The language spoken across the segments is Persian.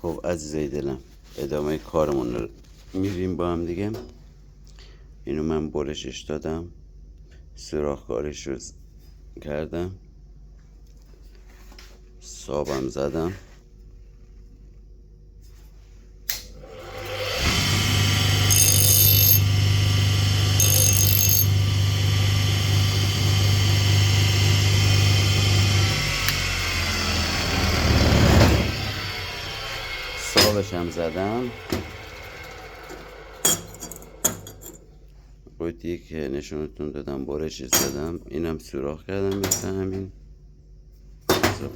خب عزیزای دلم، ادامه کارمون رو میریم با هم دیگه. اینو من برشش دادم، سوراخ کارش رو کردم، صابم زدم. صابش هم زدم. قوطی که نشونتون دادم برشش زدم، اینم سوراخ کردم مثل همین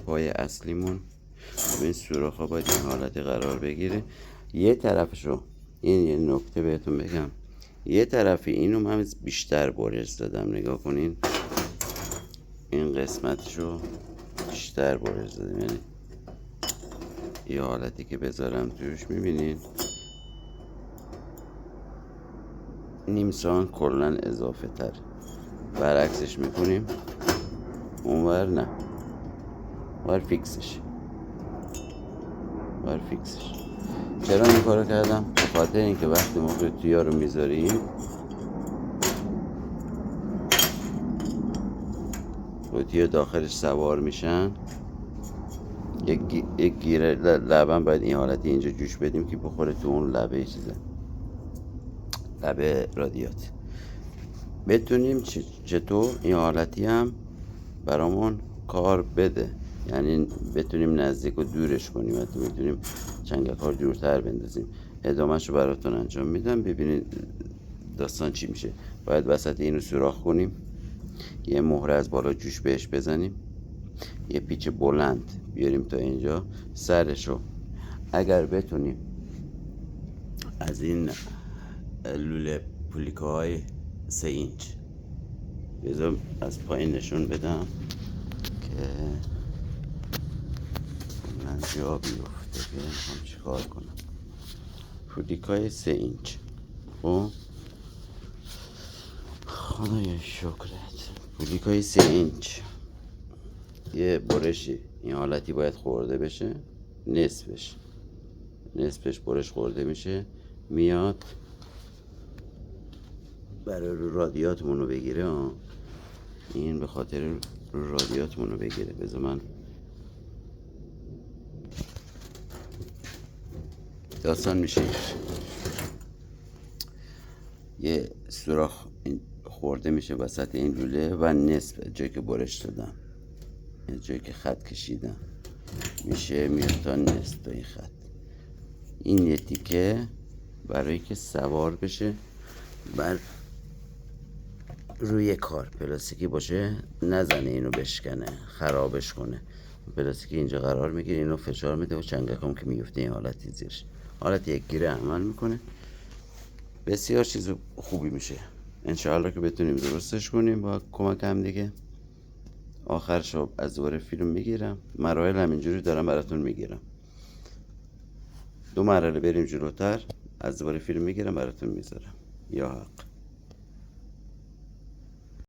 پای اصلیمون. این سوراخ ها باید این حالتی قرار بگیره. یه طرفشو، این یه نکته بهتون بگم، یه طرفی اینو من بیشتر برش زدم، نگاه کنین این قسمتشو بیشتر برش زدم، یعنی یه حالتی که بذارم توش میبینین نیم سان کلن اضافه تر. برعکسش میکنیم اونور، نه اونور فیکسش. چرا این کارو کردم؟ به خاطر اینکه وقتی ما قوطی‌ها رو میذاریم، قوطی‌ها داخلش سوار میشن، یک گیره لبن باید این حالتی اینجا جوش بدیم که بخوره تو اون لبه چیزه، لبه رادیات. بتونیم چطور این حالتی هم برامون کار بده، یعنی بتونیم نزدیک و دورش کنیم، حتی بتونیم چنگک ها دورتر بندازیم. ادامهش رو براتون انجام میدم، ببینید داستان چی میشه. باید وسط اینو سوراخ کنیم، یه مهره از بالا جوش بهش بزنیم، یه پیچ بلند بیاریم تا اینجا، سرشو اگر بتونیم از این لوله پولیکه های 3 اینچ بذار از پایین نشون بدم که من جا بیفته که میخوام چی کار کنم. پولیکه های 3 اینچ، خب خدای شکرت، پولیکه های 3 اینچ یه برشی این حالتی باید خورده بشه، نصفش برش خورده میشه، میاد برای رو رادیاتمون رو بگیره. این به خاطر رو رادیاتمون رو بگیره. بذار من داستان میشه یه سوراخ خورده میشه وسط این لوله و نصف جایی که برش دادم، جایی که خط کشیدم میشه میاد تا نصف تا این خط. این یه تیکه برای که سوار بشه بر روی کار پلاستیکی باشه، نزنه اینو بشکنه خرابش کنه. پلاستیکی اینجا قرار میگیره، اینو فشار میده و چنگک هم که میفته این حالتی زیرش، حالت یک گیره عمل میکنه. بسیار چیز خوبی میشه انشاءالله که بتونیم درستش کنیم با کمک هم دیگه. آخرشو از دوباره فیلم میگیرم، مراحل همینجوری دارم براتون میگیرم، 2 مرحله بریم جلوتر، از دوباره فیلم میگیرم براتون میذارم. یا حق.